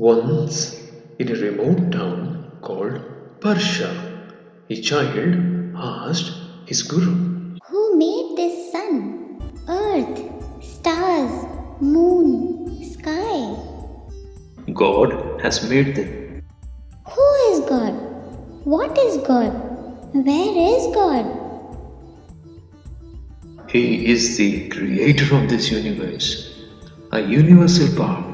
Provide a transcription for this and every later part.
Once, in a remote town called Persha, a child asked his guru, Who made this sun, earth, stars, moon, sky? God has made them. Who is God? What is God? Where is God? He is the creator of this universe, a universal power,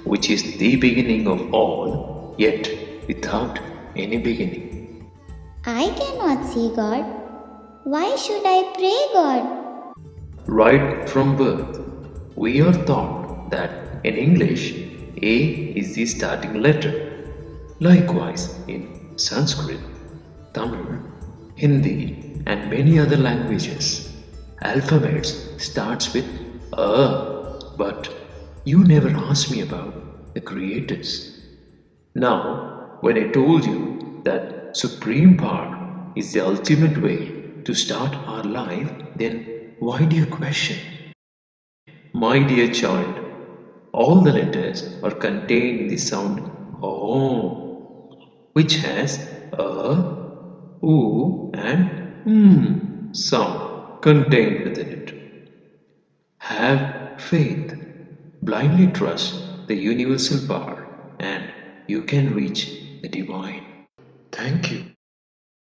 which is the beginning of all, yet without any beginning. I cannot see God. Why should I pray God? Right from birth, we are taught that in English, A is the starting letter. Likewise, in Sanskrit, Tamil, Hindi, and many other languages, alphabets starts with A. But you never asked me about the creators. Now, when I told you that supreme power is the ultimate way to start our life, then why do you question? My dear child, all the letters are contained in the sound O, which has a, oo, and sound contained within it. Have faith, blindly trust the universal power, and you can reach the divine. Thank you.